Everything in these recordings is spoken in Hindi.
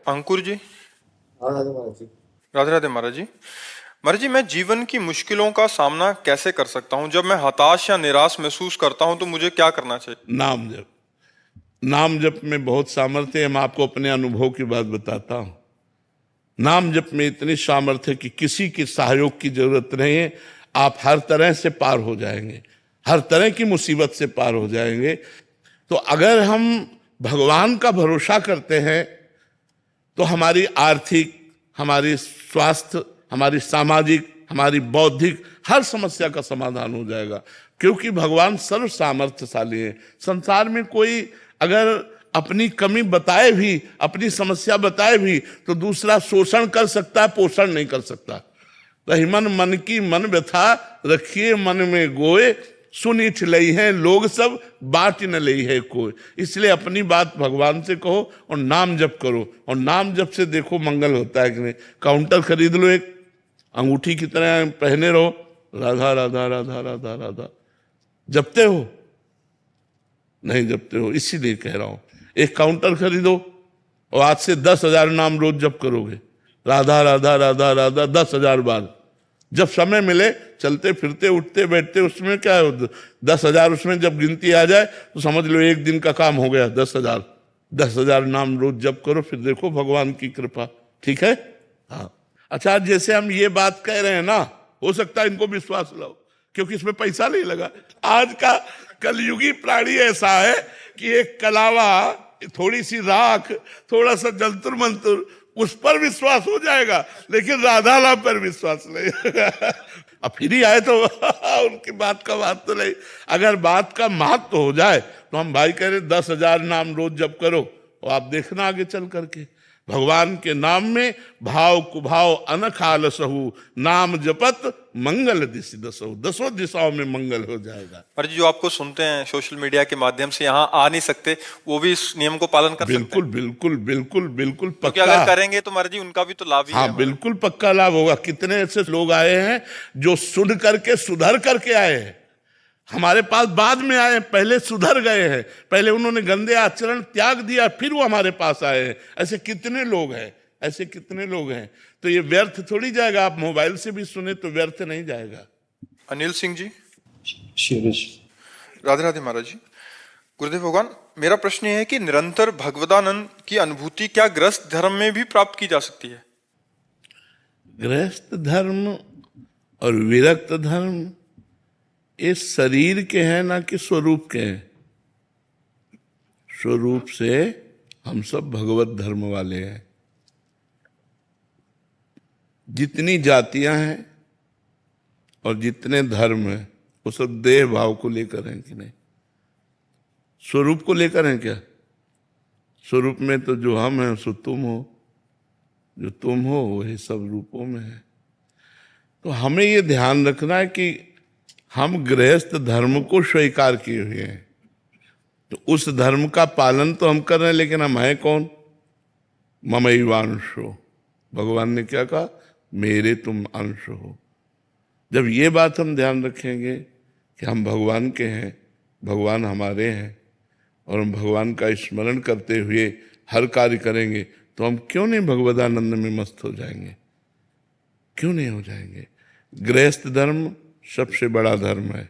अंकुर जी। हाँ राधे महाराज जी। राधे राधे महाराज जी। महाराज जी, मैं जीवन की मुश्किलों का सामना कैसे कर सकता हूँ? जब मैं हताश या निराश महसूस करता हूँ तो मुझे क्या करना चाहिए? नाम जप। नाम जप में बहुत सामर्थ्य है। मैं आपको अपने अनुभव की बात बताता हूं। नाम जप में इतनी सामर्थ्य है कि किसी के सहयोग की जरूरत नहीं है। आप हर तरह से पार हो जाएंगे, हर तरह की मुसीबत से पार हो जाएंगे। तो अगर हम भगवान का भरोसा करते हैं तो हमारी आर्थिक, हमारी स्वास्थ्य, हमारी सामाजिक, हमारी बौद्धिक हर समस्या का समाधान हो जाएगा, क्योंकि भगवान सर्व सामर्थ्यशाली है। संसार में कोई अगर अपनी कमी बताए भी, अपनी समस्या बताए भी, तो दूसरा शोषण कर सकता है, पोषण नहीं कर सकता। रही मन मन की मन व्यथा, रखिए मन में गोए, सुनिठ लई है लोग सब, बाट न लई है कोई। इसलिए अपनी बात भगवान से कहो और नाम जप करो, और नाम जप से देखो मंगल होता है कि नहीं। काउंटर खरीद लो, एक अंगूठी की तरह पहने रहो, राधा राधा राधा राधा राधा। जपते हो? नहीं जपते हो, इसीलिए कह रहा हूं एक काउंटर खरीदो और आज से 10,000 नाम रोज जप करोगे, राधा राधा राधा राधा 10,000 बार। जब समय मिले, चलते फिरते उठते बैठते, उसमें क्या है, 10,000 उसमें जब गिनती आ जाए तो समझ लो एक दिन का काम हो गया। 10,000 10,000 नाम रोज जप करो, फिर देखो भगवान की कृपा। ठीक है? हाँ। अच्छा, जैसे हम ये बात कह रहे हैं ना, हो सकता है इनको विश्वास लाओ, क्योंकि इसमें पैसा नहीं लगा। आज का कलयुगी प्राणी ऐसा है कि एक कलावा, थोड़ी सी राख, थोड़ा सा जंतुर मंतुर, उस पर विश्वास हो जाएगा, लेकिन राधा लाभ पर विश्वास नहीं। अब फिर ही आए तो उनकी बात का बात तो नहीं। अगर बात का महत्व हो जाए तो हम भाई कह रहे 10,000 नाम रोज जप करो, और आप देखना आगे चल करके भगवान के नाम में भाव कुभाव अनख आलसहु, नाम जपत मंगल दिशि दसहु, दसों दिशाओं में मंगल हो जाएगा। महाराज जी, जो आपको सुनते हैं सोशल मीडिया के माध्यम से, यहाँ आ नहीं सकते, वो भी इस नियम को पालन कर सकते बिल्कुल हैं? बिल्कुल बिल्कुल बिल्कुल क्योंकि पक्का। अगर करेंगे तो महाराज जी उनका भी तो लाभ ही है हाँ हमारा। बिल्कुल पक्का लाभ होगा। कितने ऐसे लोग आए हैं जो सुन करके सुधर करके आए हैं, हमारे पास बाद में आए, पहले सुधर गए हैं, पहले उन्होंने गंदे आचरण त्याग दिया, फिर वो हमारे पास आए हैं। ऐसे कितने लोग हैं, ऐसे कितने लोग हैं। तो ये व्यर्थ थोड़ी जाएगा। आप मोबाइल से भी सुने तो व्यर्थ नहीं जाएगा। अनिल सिंह जी। शिरीष। राधे राधे महाराज जी। गुरुदेव भगवान, मेरा प्रश्न ये है कि निरंतर भगवदानंद की अनुभूति क्या गृहस्थ धर्म में भी प्राप्त की जा सकती है? गृहस्थ धर्म और विरक्त धर्म ये शरीर के हैं, ना कि स्वरूप के हैं। स्वरूप से हम सब भगवत धर्म वाले हैं। जितनी जातियां हैं और जितने धर्म हैं, वो सब देह भाव को लेकर हैं कि नहीं, स्वरूप को लेकर हैं क्या? स्वरूप में तो जो हम हैं सो तुम हो, जो तुम हो वही सब रूपों में है। तो हमें ये ध्यान रखना है कि हम गृहस्थ धर्म को स्वीकार किए हुए हैं, तो उस धर्म का पालन तो हम कर रहे हैं, लेकिन हम हैं कौन? ममैवांशो। भगवान ने क्या कहा? मेरे तुम अंश हो। जब ये बात हम ध्यान रखेंगे कि हम भगवान के हैं, भगवान हमारे हैं, और हम भगवान का स्मरण करते हुए हर कार्य करेंगे, तो हम क्यों नहीं भगवदानंद में मस्त हो जाएंगे? क्यों नहीं हो जाएंगे? गृहस्थ धर्म सबसे बड़ा धर्म है।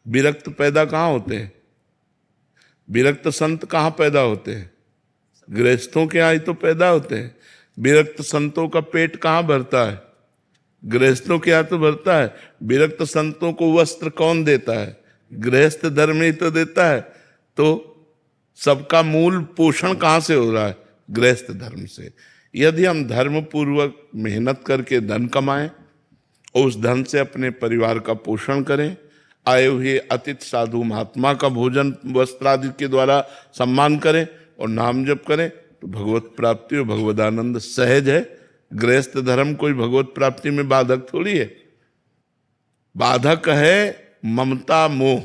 विरक्त पैदा कहाँ होते हैं? विरक्त संत कहाँ पैदा होते हैं? गृहस्थों के यहाँ ही तो पैदा होते हैं। विरक्त संतों का पेट कहाँ भरता है? गृहस्थों के यहाँ तो भरता है। विरक्त संतों को वस्त्र कौन देता है? गृहस्थ धर्म ही तो देता है। तो सबका मूल पोषण कहाँ से हो रहा है? गृहस्थ धर्म से। यदि हम धर्म पूर्वक मेहनत करके धन कमाएं और उस धन से अपने परिवार का पोषण करें, आए हुए अतिथि साधु महात्मा का भोजन वस्त्र आदि के द्वारा सम्मान करें और नाम जप करें, तो भगवत प्राप्ति और भगवदानंद सहज है। गृहस्थ धर्म कोई भगवत प्राप्ति में बाधक थोड़ी है। बाधक है ममता मोह,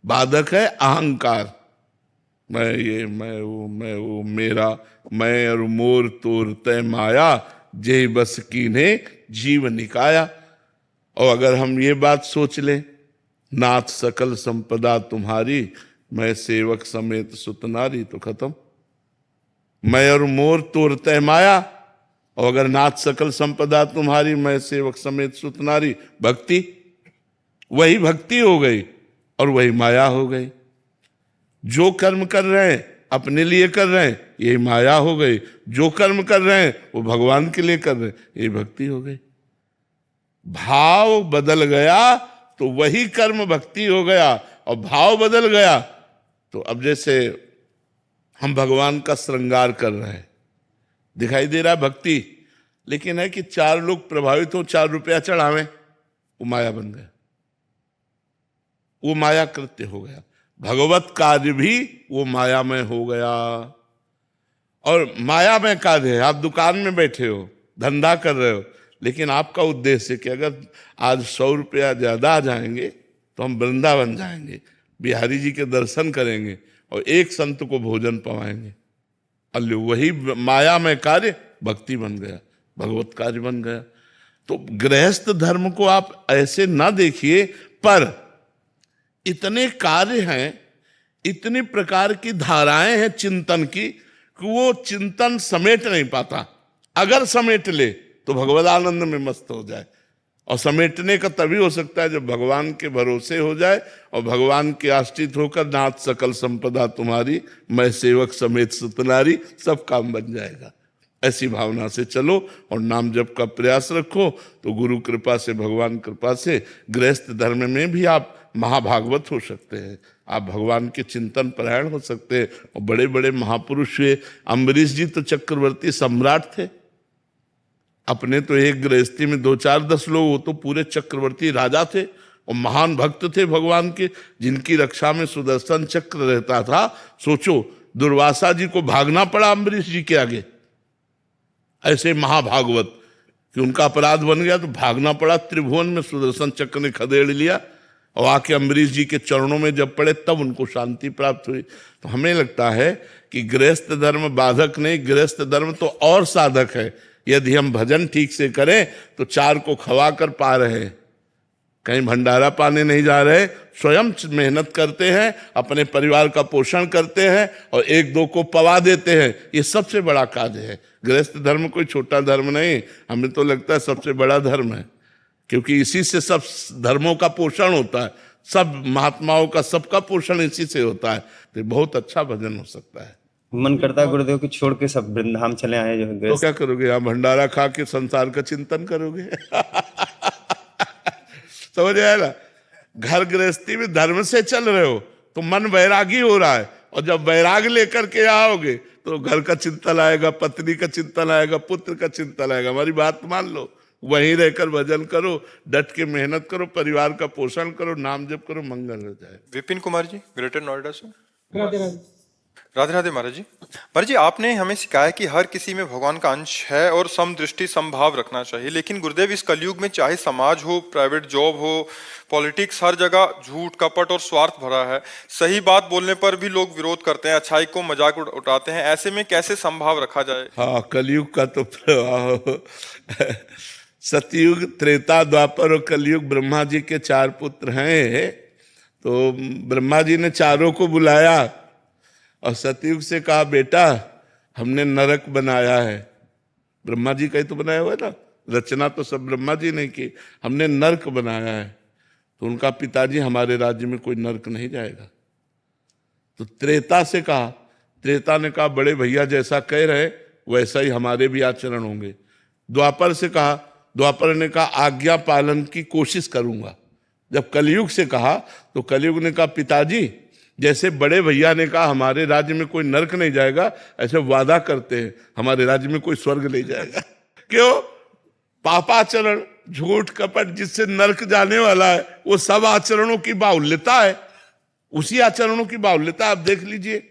बाधक है अहंकार। मैं ये, मैं वो, मेरा, मैं और मोर तोर तय माया, जय बस कीन्हे जीव निकाया। और अगर हम ये बात सोच लें, नाथ सकल संपदा तुम्हारी, मैं सेवक समेत सुतनारी, तो खत्म। मैं और मोर तोरते माया, और अगर नाथ सकल संपदा तुम्हारी, मैं सेवक समेत सुत नारी। भक्ति, वही भक्ति हो गई और वही माया हो गई। जो कर्म कर रहे हैं अपने लिए कर रहे हैं, यही माया हो गई। जो कर्म कर रहे हैं वो भगवान के लिए कर रहे हैं, यही भक्ति हो गई। भाव बदल गया तो वही कर्म भक्ति हो गया, और भाव बदल गया तो अब जैसे हम भगवान का श्रृंगार कर रहे हैं, दिखाई दे रहा है भक्ति, लेकिन है कि 4 लोग प्रभावित हो, 4 रुपया चढ़ावें, वो माया बन गया, वो माया कृत्य हो गया। भगवत कार्य भी वो माया में हो गया। और माया में कार्य है, आप दुकान में बैठे हो, धंधा कर रहे हो, लेकिन आपका उद्देश्य है कि अगर आज 100 रुपया ज्यादा आ जाएंगे तो हम वृंदावन जाएंगे, बिहारी जी के दर्शन करेंगे और एक संत को भोजन पवाएंगे। अल्लू, वही माया में कार्य भक्ति बन गया, भगवत कार्य बन गया। तो गृहस्थ धर्म को आप ऐसे ना देखिए, पर इतने कार्य हैं, इतनी प्रकार की धाराएं हैं चिंतन की, कि वो चिंतन समेट नहीं पाता। अगर समेट ले तो भगवदानंद में मस्त हो जाए, और समेटने का तभी हो सकता है जब भगवान के भरोसे हो जाए और भगवान के आश्रित होकर, नाथ सकल संपदा तुम्हारी, मैं सेवक समेत सुतनारी, सब काम बन जाएगा। ऐसी भावना से चलो और नाम जप का प्रयास रखो, तो गुरु कृपा से, भगवान कृपा से गृहस्थ धर्म में भी आप महाभागवत हो सकते हैं, आप भगवान के चिंतन परायण हो सकते हैं। और बड़े बड़े महापुरुष हुए, अम्बरीश जी तो चक्रवर्ती सम्राट थे, अपने तो एक गृहस्थी में 2, 4, 10 लोग, वो तो पूरे चक्रवर्ती राजा थे और महान भक्त थे भगवान के, जिनकी रक्षा में सुदर्शन चक्र रहता था। सोचो, दुर्वासा जी को भागना पड़ा अम्बरीश जी के आगे, ऐसे महाभागवत, कि उनका अपराध बन गया तो भागना पड़ा, त्रिभुवन में सुदर्शन चक्र ने खदेड़ लिया, और आके अम्बरीश जी के चरणों में जब पड़े तब उनको शांति प्राप्त हुई। तो हमें लगता है कि गृहस्थ धर्म बाधक नहीं, गृहस्थ धर्म तो और साधक है। यदि हम भजन ठीक से करें तो 4 को खवा कर पा रहे हैं, कहीं भंडारा पाने नहीं जा रहे, स्वयं मेहनत करते हैं, अपने परिवार का पोषण करते हैं और 1-2 को पवा देते हैं। ये सबसे बड़ा कार्य है। गृहस्थ धर्म कोई छोटा धर्म नहीं, हमें तो लगता है सबसे बड़ा धर्म है, क्योंकि इसी से सब धर्मों का पोषण होता है, सब महात्माओं का, सबका पोषण इसी से होता है। तो बहुत अच्छा भजन हो सकता है। मन करता है गुरुदेव की छोड़ के सब वृंदावन चले आए जो तो क्या करोगे? आप भंडारा खा के संसार का चिंतन करोगे? समझ आया ना? घर गृहस्थी में धर्म से चल रहे हो तो मन वैरागी हो रहा है, और जब वैराग लेकर के आओगे तो घर का चिंतन आएगा, पत्नी का चिंतन आएगा, पुत्र का चिंतन आएगा। हमारी बात मान लो, वहीं रहकर भजन करो, डट के मेहनत करो, परिवार का पोषण करो, नाम जप करो, मंगल हो जाए। विपिन कुमार जी, ग्रेटर नोएडा से। राधे राधे। राधे राधे महाराज जी। महाराज जी, आपने हमें सिखाया कि हर किसी में भगवान का अंश है और समदृष्टि समभाव रखना चाहिए, लेकिन गुरुदेव इस कलयुग में चाहे समाज हो, प्राइवेट जॉब हो, पॉलिटिक्स, हर जगह झूठ, कपट और स्वार्थ भरा है। सही बात बोलने पर भी लोग विरोध करते हैं, अच्छाई को मजाक उठाते हैं। ऐसे में कैसे समभाव रखा जाए? हाँ, कलयुग का तो प्रवाह सतयुग, त्रेता, द्वापर और कलयुग, ब्रह्मा जी के 4 पुत्र हैं। तो ब्रह्मा जी ने चारों को बुलाया और सतयुग से कहा, बेटा हमने नरक बनाया है। ब्रह्मा जी का ही तो बनाया हुआ है ना, रचना तो सब ब्रह्मा जी ने की, हमने नरक बनाया है। तो उनका पिताजी, हमारे राज्य में कोई नरक नहीं जाएगा। तो त्रेता से कहा, त्रेता ने कहा, बड़े भैया जैसा कह रहे वैसा ही हमारे भी आचरण होंगे। द्वापर से कहा, द्वापर ने कहा, आज्ञा पालन की कोशिश करूंगा। जब कलयुग से कहा तो कलयुग ने कहा, पिताजी जैसे बड़े भैया ने कहा हमारे राज्य में कोई नरक नहीं जाएगा, ऐसे वादा करते हैं हमारे राज्य में कोई स्वर्ग नहीं जाएगा। क्यों? पापाचरण, झूठ, कपट जिससे नरक जाने वाला है, वो सब आचरणों की बाहुल्यता है, उसी आचरणों की बाहुल्यता। आप देख लीजिए,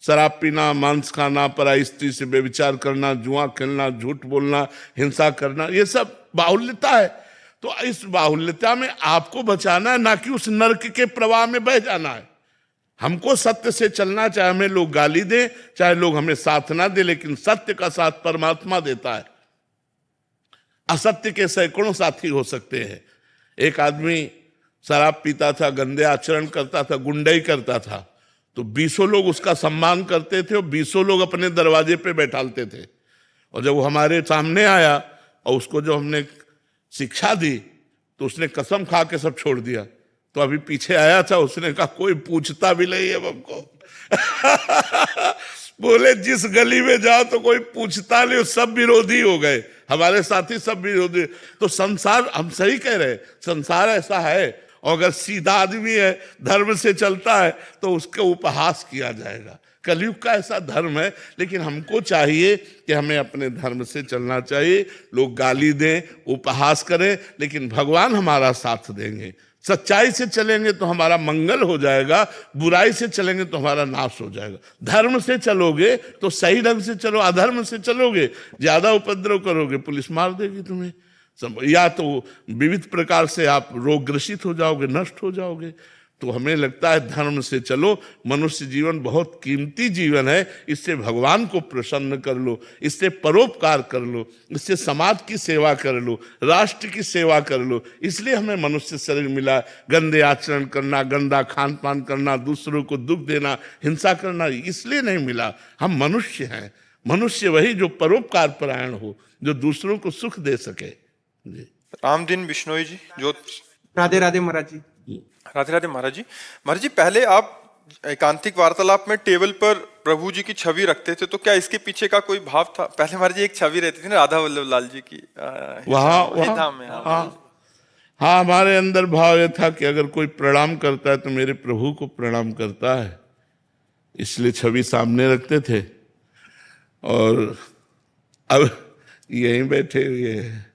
शराब पीना, मांस खाना, पराई स्त्री से बेविचार करना, जुआ खेलना, झूठ बोलना, हिंसा करना, ये सब बाहुल्यता है। तो इस बाहुल्यता में आपको बचाना है, ना कि उस नरक के प्रवाह में बह जाना है। हमको सत्य से चलना, चाहे हमें लोग गाली दें, चाहे लोग हमें साथ ना दे, लेकिन सत्य का साथ परमात्मा देता है। असत्य के सैकड़ों साथी हो सकते हैं। एक आदमी शराब पीता था, गंदे आचरण करता था, गुंडाई करता था, तो 20 लोग उसका सम्मान करते थे और 20 लोग अपने दरवाजे पे बैठालते थे। और जब वो हमारे सामने आया और उसको जो हमने शिक्षा दी तो उसने कसम खा के सब छोड़ दिया। तो अभी पीछे आया था, उसने कहा कोई पूछता भी नहीं है हमको। बोले जिस गली में जाओ तो कोई पूछता नहीं, सब विरोधी हो गए, हमारे साथी सब विरोधी। तो संसार, हम सही कह रहे हैं, संसार ऐसा है। और अगर सीधा आदमी है, धर्म से चलता है, तो उसका उपहास किया जाएगा। कलयुग का ऐसा धर्म है। लेकिन हमको चाहिए कि हमें अपने धर्म से चलना चाहिए। लोग गाली दें, उपहास करें, लेकिन भगवान हमारा साथ देंगे। सच्चाई से चलेंगे तो हमारा मंगल हो जाएगा, बुराई से चलेंगे तो हमारा नाश हो जाएगा। धर्म से चलोगे तो सही ढंग से चलो, अधर्म से चलोगे, ज्यादा उपद्रव करोगे, पुलिस मार देगी तुम्हें, या तो विविध प्रकार से आप रोग ग्रसित हो जाओगे, नष्ट हो जाओगे। तो हमें लगता है धर्म से चलो। मनुष्य जीवन बहुत कीमती जीवन है, इससे भगवान को प्रसन्न कर लो, इससे परोपकार कर लो, इससे समाज की सेवा कर लो, राष्ट्र की सेवा कर लो। इसलिए हमें मनुष्य शरीर मिला। गंदे आचरण करना, गंदा खान पान करना, दूसरों को दुख देना, हिंसा करना इसलिए नहीं मिला। हम मनुष्य हैं। मनुष्य वही जो परोपकार परायण हो, जो दूसरों को सुख दे सके। जी। रामदीन बिश्नोई जी, जो राधे राधे महाराज जी। राधे राधे महाराज जी। महाराज जी, पहले आप एकांतिक वार्तालाप में टेबल पर प्रभु जी की छवि रखते थे, तो क्या इसके पीछे का कोई भाव था? पहले महाराज जी एक छवि रहती थी ना राधा वल्लभ लाल जी की, हाँ, हमारे अंदर भाव यह था कि अगर कोई प्रणाम करता है तो मेरे प्रभु को प्रणाम करता है, इसलिए छवि सामने रखते थे। और अब यहीं बैठे हुए हैं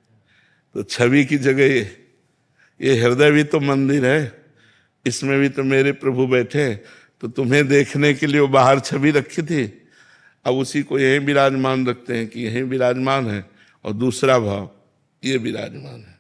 तो छवि की जगह ये हृदय भी तो मंदिर है, इसमें भी तो मेरे प्रभु बैठे। तो तुम्हें देखने के लिए वो बाहर छवि रखी थी, अब उसी को यहीं विराजमान रखते हैं कि यहीं विराजमान है। और दूसरा भाव, ये विराजमान है।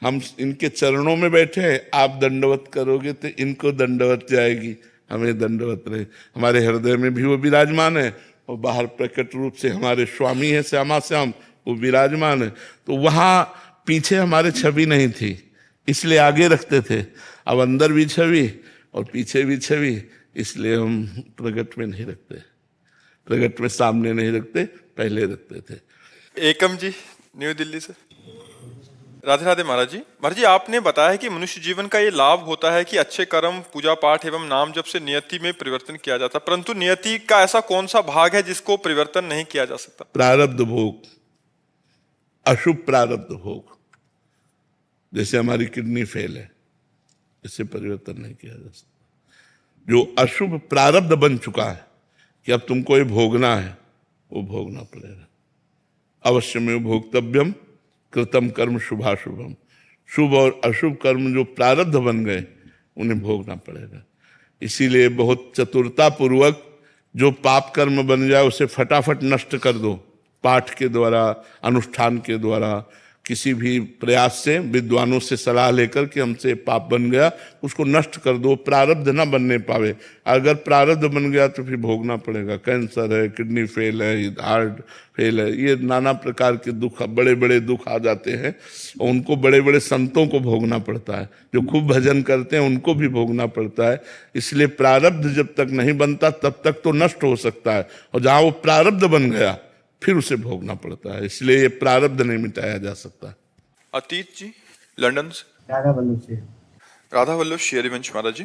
हम इनके चरणों में बैठे हैं, आप दंडवत करोगे तो इनको दंडवत जाएगी, हमें दंडवत रहे। हमारे हृदय में भी वो विराजमान है और बाहर प्रकट रूप से हमारे स्वामी है श्यामा श्याम, वो विराजमान है। तो वहां पीछे हमारे छवि नहीं थी, इसलिए आगे रखते थे। अब अंदर भी छवि और पीछे भी छवि, इसलिए हम प्रकट में नहीं रखते, प्रकट में सामने नहीं रखते, पहले रखते थे। एकम जी, न्यू दिल्ली से। राधे राधे महाराज जी। महाराज जी, आपने बताया कि मनुष्य जीवन का ये लाभ होता है कि अच्छे कर्म, पूजा पाठ एवं नाम जप से नियति में परिवर्तन किया जाता है, परंतु नियति का ऐसा कौन सा भाग है जिसको परिवर्तन नहीं किया जा सकता? प्रारब्ध भोग, अशुभ प्रारब्ध भोग। जैसे हमारी किडनी फेल है, इससे परिवर्तन नहीं किया जा सकता। जो अशुभ प्रारब्ध बन चुका है कि अब तुमको ये भोगना है, वो भोगना पड़ेगा। अवश्य में भोक्तव्यम कृतम कर्म शुभाशुभम। शुभ और अशुभ कर्म जो प्रारब्ध बन गए, उन्हें भोगना पड़ेगा। इसीलिए बहुत चतुरता पूर्वक जो पाप कर्म बन जाए उसे फटाफट नष्ट कर दो। पाठ के द्वारा, अनुष्ठान के द्वारा, किसी भी प्रयास से, विद्वानों से सलाह लेकर कि हमसे पाप बन गया, उसको नष्ट कर दो, प्रारब्ध ना बनने पावे। अगर प्रारब्ध बन गया तो फिर भोगना पड़ेगा। कैंसर है, किडनी फेल है, हार्ट फेल है, ये नाना प्रकार के दुख, बड़े बड़े दुख आ जाते हैं और उनको बड़े बड़े संतों को भोगना पड़ता है। जो खूब भजन करते हैं उनको भी भोगना पड़ता है। इसलिए प्रारब्ध जब तक नहीं बनता तब तक तो नष्ट हो सकता है, और जहाँ वो प्रारब्ध बन गया फिर उसे भोगना पड़ता है। इसलिए ये प्रारब्ध नहीं मिटाया जा सकता। अतीत जी, लंदन से। राधा वल्लभ से। राधा वल्लभ शेरिवंश महाराज जी।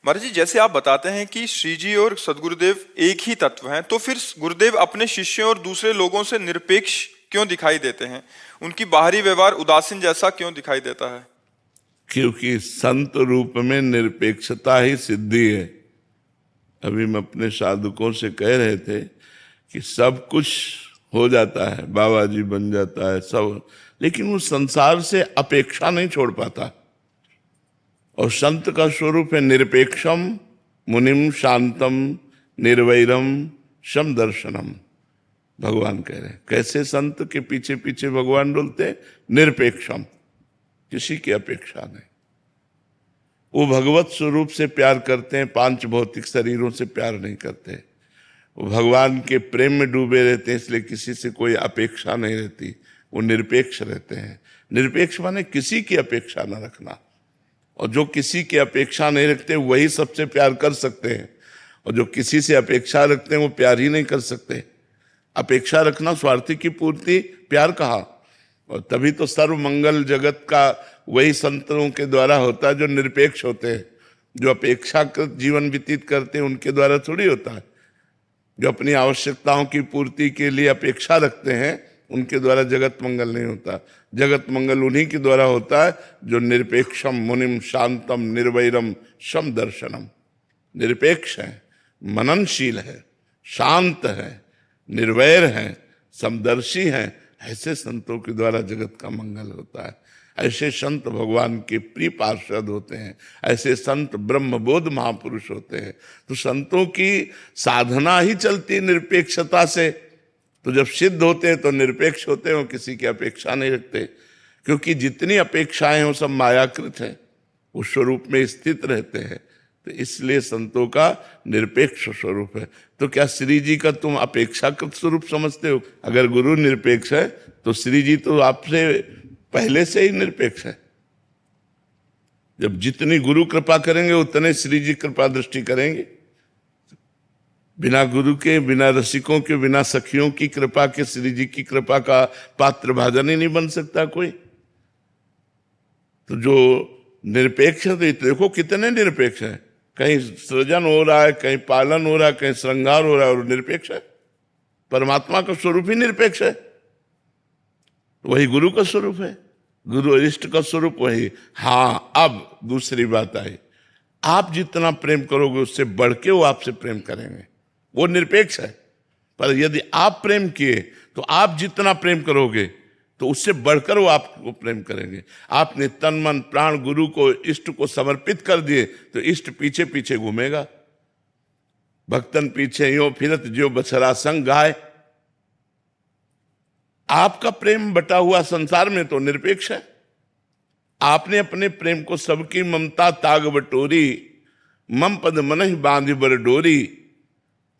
महाराज जी, जैसे आप बताते हैं कि श्री जी और सदगुरुदेव एक ही तत्व हैं, तो फिर गुरुदेव अपने शिष्यों और दूसरे लोगों से निरपेक्ष क्यों दिखाई देते हैं? उनकी बाहरी व्यवहार उदासीन जैसा क्यों दिखाई देता है? क्योंकि संत रूप में निरपेक्षता ही सिद्धि है। अभी हम अपने साधकों से कह रहे थे कि सब कुछ हो जाता है, बाबा जी बन जाता है सब, लेकिन वो संसार से अपेक्षा नहीं छोड़ पाता। और संत का स्वरूप है निरपेक्षम मुनिम शांतम निर्वैरम शम दर्शनम। भगवान कह रहे हैं कैसे संत के पीछे पीछे भगवान डुलते हैं? निरपेक्षम, किसी की अपेक्षा नहीं। वो भगवत स्वरूप से प्यार करते हैं, पांच भौतिक शरीरों से प्यार नहीं करते। वो भगवान के प्रेम में डूबे रहते हैं, इसलिए किसी से कोई अपेक्षा नहीं रहती। वो निरपेक्ष रहते हैं। निरपेक्ष माने किसी की अपेक्षा न रखना, और जो किसी की अपेक्षा नहीं रखते वही सबसे प्यार कर सकते हैं। और जो किसी से अपेक्षा रखते हैं वो प्यार ही नहीं कर सकते। अपेक्षा रखना स्वार्थी की पूर्ति प्यार कहा। और तभी तो सर्व मंगल जगत का वही संतों के द्वारा होता है जो निरपेक्ष होते हैं। जो अपेक्षाकृत जीवन व्यतीत करते हैं उनके द्वारा थोड़ी होता है। जो अपनी आवश्यकताओं की पूर्ति के लिए अपेक्षा रखते हैं उनके द्वारा जगत मंगल नहीं होता। जगत मंगल उन्हीं के द्वारा होता है जो निरपेक्षम मुनिम शांतम निर्वैरम शम दर्शनम। निरपेक्ष है, मननशील है, शांत है, निर्वैर है, समदर्शी है, ऐसे संतों के द्वारा जगत का मंगल होता है। ऐसे संत भगवान के प्रिय पार्षद होते हैं। ऐसे संत ब्रह्मबोध महापुरुष होते हैं। तो संतों की साधना ही चलती है निरपेक्षता से। तो जब सिद्ध होते हैं तो निरपेक्ष होते हैं, वो किसी की अपेक्षा नहीं रखते। क्योंकि जितनी अपेक्षाएं हैं वो सब मायाकृत है, वो स्वरूप में स्थित रहते हैं। तो इसलिए संतों का निरपेक्ष स्वरूप है। तो क्या श्री जी का तुम अपेक्षाकृत स्वरूप समझते हो? अगर गुरु निरपेक्ष है तो श्री जी तो आपसे पहले से ही निरपेक्ष है। जब जितनी गुरु कृपा करेंगे उतने श्री जी कृपा दृष्टि करेंगे। बिना गुरु के, बिना रसिकों के, बिना सखियों की कृपा के श्री जी की कृपा का पात्र भाजन ही नहीं बन सकता कोई। तो जो निरपेक्ष है, तो देखो कितने निरपेक्ष है। कहीं सृजन हो रहा है, कहीं पालन हो रहा है, कहीं श्रृंगार हो रहा है, और निरपेक्ष है। परमात्मा का स्वरूप ही निरपेक्ष है। वही गुरु का स्वरूप है, गुरु इष्ट का स्वरूप वही। हाँ, अब दूसरी बात आई, आप जितना प्रेम करोगे उससे बढ़ के वो आपसे प्रेम करेंगे, वो निरपेक्ष है। पर यदि आप प्रेम किए तो आप जितना प्रेम करोगे तो उससे बढ़कर वो आपको प्रेम करेंगे। आपने तन मन प्राण गुरु को, इष्ट को समर्पित कर दिए तो इष्ट पीछे पीछे घूमेगा। भक्तन पीछे यो फिरत जो बछड़ा संग गाय। आपका प्रेम बटा हुआ संसार में तो निरपेक्ष है। आपने अपने प्रेम को सबकी ममता ताग बटोरी, मम पद मनहि बांधि बर डोरी,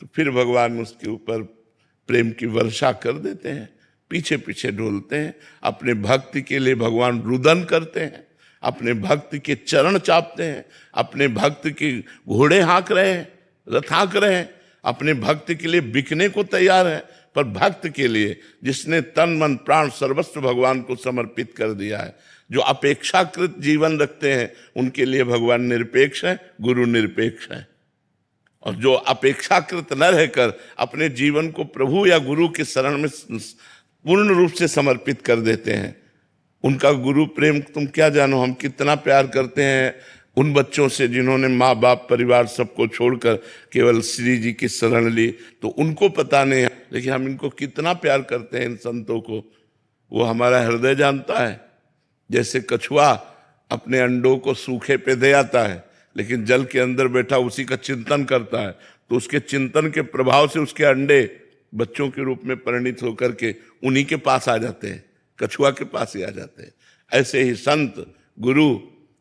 तो फिर भगवान उसके ऊपर प्रेम की वर्षा कर देते हैं, पीछे पीछे डोलते हैं। अपने भक्ति के लिए भगवान रुदन करते हैं, अपने भक्त के चरण चापते हैं, अपने भक्त के घोड़े हाँक रहे हैं, रथ हाँक रहे हैं, अपने भक्त के लिए बिकने को तैयार है। पर भक्त के लिए, जिसने तन मन प्राण सर्वस्व भगवान को समर्पित कर दिया है, जो अपेक्षाकृत जीवन रखते हैं, उनके लिए भगवान निरपेक्ष है, गुरु निरपेक्ष है। और जो अपेक्षाकृत न रहकर अपने जीवन को प्रभु या गुरु के शरण में पूर्ण रूप से समर्पित कर देते हैं, उनका गुरु प्रेम तुम क्या जानो। हम कितना प्यार करते हैं उन बच्चों से जिन्होंने माँ बाप परिवार सबको छोड़कर केवल श्री जी की शरण ली, तो उनको पता नहीं है। लेकिन हम इनको कितना प्यार करते हैं, इन संतों को। वो हमारा हृदय जानता है। जैसे कछुआ अपने अंडों को सूखे पे दे आता है, लेकिन जल के अंदर बैठा उसी का चिंतन करता है, तो उसके चिंतन के प्रभाव से उसके अंडे बच्चों के रूप में परिणित होकर के उन्हीं के पास आ जाते हैं, कछुआ के पास ही आ जाते हैं। ऐसे ही संत गुरु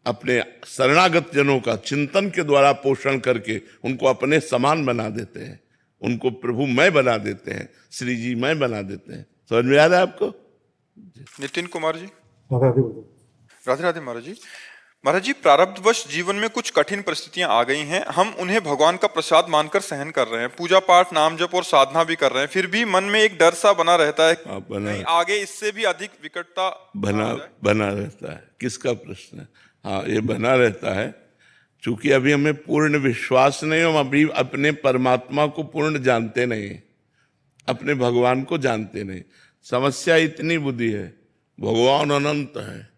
अपने शरणागत जनों का चिंतन के द्वारा पोषण करके उनको अपने समान बना देते हैं, उनको प्रभु मैं बना देते हैं, श्री जी मैं बना देते हैं। समझ में आ रहा है आपको? नितिन कुमार जी। राधे राधे महाराज जी। महाराज जी, प्रारब्धवश जीवन में कुछ कठिन परिस्थितियां आ गई हैं, हम उन्हें भगवान का प्रसाद मानकर सहन कर रहे हैं, पूजा पाठ नाम जप और साधना भी कर रहे हैं, फिर भी मन में एक डर सा बना रहता है कहीं आगे इससे भी अधिक विकटता बना रहता है। किसका प्रश्न है? हाँ, ये बना रहता है क्योंकि अभी हमें पूर्ण विश्वास नहीं, हम अभी अपने परमात्मा को पूर्ण जानते नहीं, अपने भगवान को जानते नहीं। समस्या इतनी बुद्धि है, भगवान अनंत है,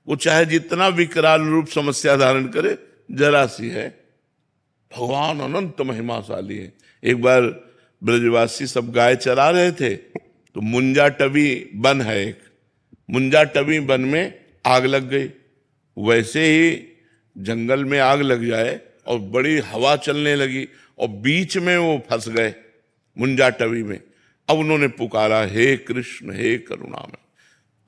वो चाहे जितना विकराल रूप समस्या धारण करे, जरा सी है। भगवान अनंत महिमाशाली है। एक बार ब्रजवासी सब गाय चरा रहे थे, तो मुंजा टवी वन है एक, मुंजा टवी वन में आग लग गई। वैसे ही जंगल में आग लग जाए और बड़ी हवा चलने लगी और बीच में वो फंस गए मुंजा टवी में। अब उन्होंने पुकारा, हे कृष्ण हे करुणामय,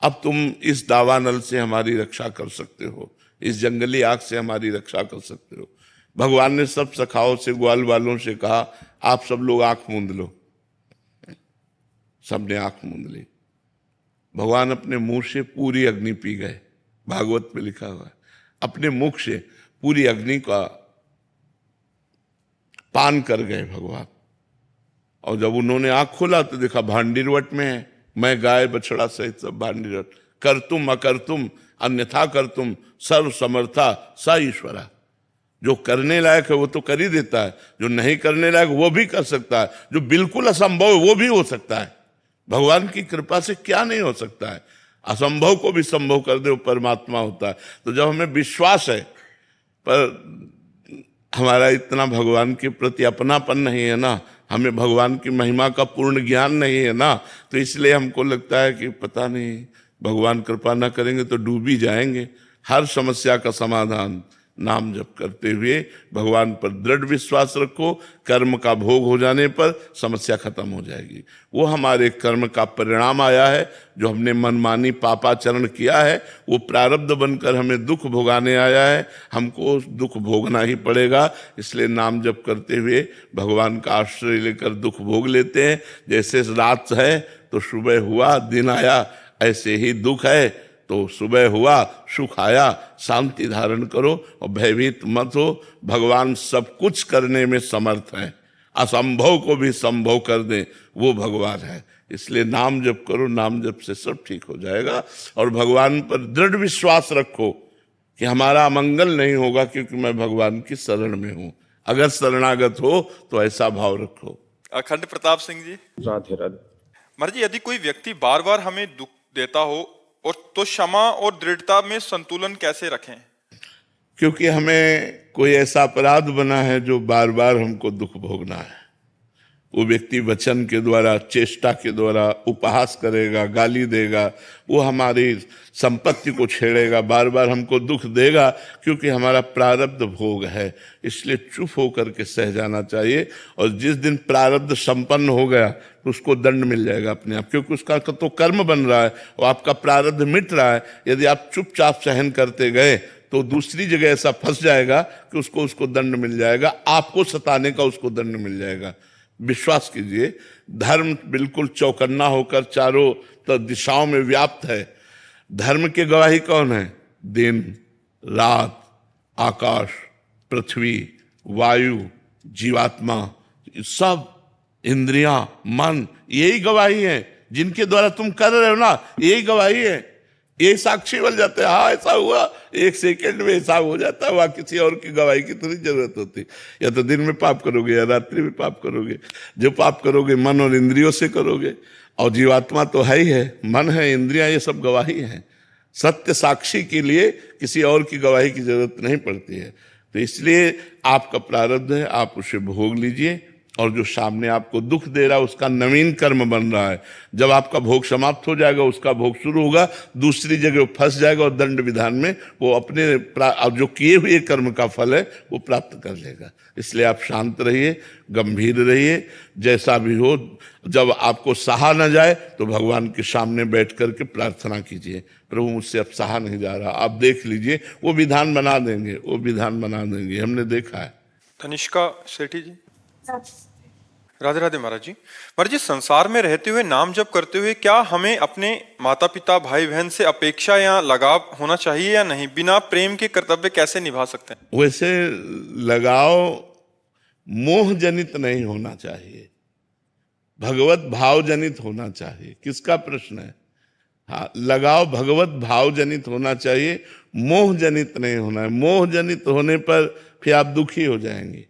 अब तुम इस दावानल से हमारी रक्षा कर सकते हो, इस जंगली आग से हमारी रक्षा कर सकते हो। भगवान ने सब सखाओं से, ग्वाल वालों से कहा, आप सब लोग आंख मूंद लो। सबने आंख मूंद ली। भगवान अपने मुंह से पूरी अग्नि पी गए। भागवत में लिखा हुआ है, अपने मुख से पूरी अग्नि का पान कर गए भगवान। और जब उन्होंने आंख खोला तो देखा भांडीरवट में है, मैं गाय बछड़ा सहित सब भांडीरवट। कर तुम अकर तुम अन्यथा कर तुम सर्व समर्था स ईश्वरा। जो करने लायक है वो तो कर ही देता है, जो नहीं करने लायक वो भी कर सकता है, जो बिल्कुल असंभव है वो भी हो सकता है। भगवान की कृपा से क्या नहीं हो सकता है, असंभव को भी संभव कर दे वो परमात्मा होता है। तो जब हमें विश्वास है पर हमारा इतना भगवान के प्रति अपनापन नहीं है ना, हमें भगवान की महिमा का पूर्ण ज्ञान नहीं है ना, तो इसलिए हमको लगता है कि पता नहीं भगवान कृपा ना करेंगे तो डूब ही जाएंगे। हर समस्या का समाधान नाम जप करते हुए भगवान पर दृढ़ विश्वास रखो। कर्म का भोग हो जाने पर समस्या खत्म हो जाएगी। वो हमारे कर्म का परिणाम आया है, जो हमने मनमानी पापाचरण किया है वो प्रारब्ध बनकर हमें दुख भोगाने आया है, हमको दुख भोगना ही पड़ेगा। इसलिए नाम जप करते हुए भगवान का आश्रय लेकर दुख भोग लेते हैं। जैसे रात है तो सुबह हुआ दिन आया, ऐसे ही दुख है तो सुबह हुआ सुख आया। शांति धारण करो और भयभीत मत हो। भगवान सब कुछ करने में समर्थ है, असंभव को भी संभव कर दे वो भगवान है। इसलिए नाम जप करो, नाम जप से सब ठीक हो जाएगा। और भगवान पर दृढ़ विश्वास रखो कि हमारा अमंगल नहीं होगा क्योंकि मैं भगवान की शरण में हूं। अगर शरणागत हो तो ऐसा भाव रखो। अखंड प्रताप सिंह जी। राधे राधे। महाराज जी, यदि कोई व्यक्ति बार बार हमें दुख देता हो और तो क्षमा और दृढ़ता में संतुलन कैसे रखें? क्योंकि हमें कोई ऐसा अपराध बना है जो बार बार हमको दुख भोगना है। वो व्यक्ति वचन के द्वारा, चेष्टा के द्वारा उपहास करेगा, गाली देगा, वो हमारी संपत्ति को छेड़ेगा, बार बार हमको दुख देगा, क्योंकि हमारा प्रारब्ध भोग है। इसलिए चुप होकर के सह जाना चाहिए। और जिस दिन प्रारब्ध संपन्न हो गया तो उसको दंड मिल जाएगा अपने आप, क्योंकि उसका तो कर्म बन रहा है और आपका प्रारब्ध मिट रहा है। यदि आप चुपचाप सहन करते गए तो दूसरी जगह ऐसा फंस जाएगा कि उसको दंड मिल जाएगा, आपको सताने का उसको दंड मिल जाएगा। विश्वास कीजिए, धर्म बिल्कुल चौकन्ना होकर चारों तो दिशाओं में व्याप्त है। धर्म की गवाही कौन है? दिन रात, आकाश, पृथ्वी, वायु, जीवात्मा, सब इंद्रियां, मन, यही गवाही है। जिनके द्वारा तुम कर रहे हो ना, यही गवाही है। ये साक्षी बन जाते हैं, हाँ ऐसा हुआ, एक सेकंड में हिसाब हो जाता है। वहां किसी और की गवाही की थोड़ी जरूरत होती। या तो दिन में पाप करोगे या रात्रि में पाप करोगे। जो पाप करोगे मन और इंद्रियों से करोगे। और जीवात्मा तो है ही है, मन है, इंद्रियां, ये सब गवाही है। सत्य साक्षी के लिए किसी और की गवाही की जरूरत नहीं पड़ती है। तो इसलिए आपका प्रारब्ध है, आप उसे भोग लीजिए। और जो सामने आपको दुख दे रहा है उसका नवीन कर्म बन रहा है। जब आपका भोग समाप्त हो जाएगा उसका भोग शुरू होगा, दूसरी जगह फंस जाएगा और दंड विधान में वो अपने जो किए हुए कर्म का फल है वो प्राप्त कर लेगा। इसलिए आप शांत रहिए, गंभीर रहिए। जैसा भी हो, जब आपको सहा न जाए तो भगवान के सामने बैठ करके प्रार्थना कीजिए, प्रभु मुझसे अब सहा नहीं जा रहा, आप देख लीजिए, वो विधान बना देंगे, वो विधान बना देंगे, हमने देखा है। तनिष्का सेठी जी। राधे राधे महाराज जी। महाराज जी, संसार में रहते हुए नाम जप करते हुए क्या हमें अपने माता पिता भाई बहन से अपेक्षा या लगाव होना चाहिए या नहीं? बिना प्रेम के कर्तव्य कैसे निभा सकते हैं? वैसे लगाव मोह जनित नहीं होना चाहिए, भगवत भाव जनित होना चाहिए। किसका प्रश्न है? हाँ, लगाव भगवत भाव जनित होना चाहिए, मोह जनित नहीं होना है। मोह जनित होने पर फिर आप दुखी हो जाएंगे।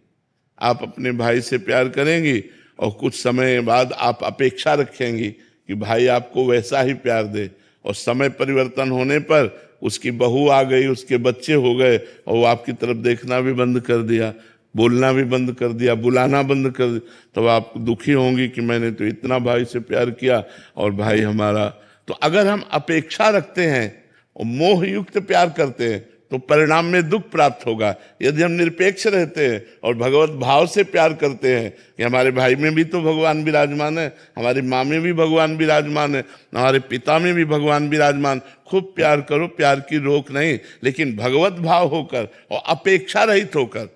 आप अपने भाई से प्यार करेंगी और कुछ समय बाद आप अपेक्षा रखेंगी कि भाई आपको वैसा ही प्यार दे, और समय परिवर्तन होने पर उसकी बहू आ गई, उसके बच्चे हो गए और वो आपकी तरफ देखना भी बंद कर दिया, बोलना भी बंद कर दिया, बुलाना बंद कर दिया, तो आप दुखी होंगी कि मैंने तो इतना भाई से प्यार किया और भाई हमारा। तो अगर हम अपेक्षा रखते हैं और मोह युक्त प्यार करते हैं तो परिणाम में दुख प्राप्त होगा। यदि हम निरपेक्ष रहते हैं और भगवत भाव से प्यार करते हैं कि हमारे भाई में भी तो भगवान विराजमान है, हमारी माँ में भी भगवान विराजमान है, हमारे पिता में भी भगवान विराजमान, खूब प्यार करो, प्यार की रोक नहीं, लेकिन भगवत भाव होकर और अपेक्षा रहित होकर।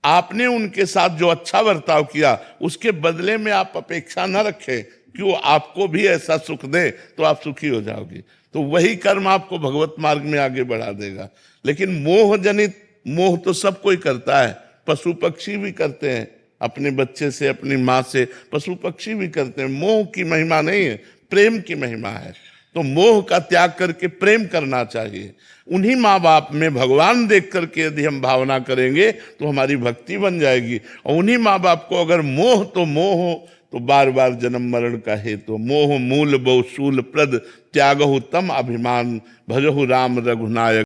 आपने उनके साथ जो अच्छा बर्ताव किया उसके बदले में आप अपेक्षा न रखें कि वो आपको भी ऐसा सुख दे, तो आप सुखी हो जाओगे। तो वही कर्म आपको भगवत मार्ग में आगे बढ़ा देगा। लेकिन मोह जनित, मोह तो सब कोई करता है, पशु पक्षी भी करते हैं, अपने बच्चे से, अपनी माँ से, पशु पक्षी भी करते हैं। मोह की महिमा नहीं है, प्रेम की महिमा है। तो मोह का त्याग करके प्रेम करना चाहिए। उन्हीं माँ बाप में भगवान देख करके यदि हम भावना करेंगे तो हमारी भक्ति बन जाएगी। और उन्हीं माँ बाप को अगर मोह तो मोह हो तो बार बार जन्म मरण का हेतु। मोह मूल बहु शूल प्रद, त्यागहु तम अभिमान, भजहु राम रघुनायक।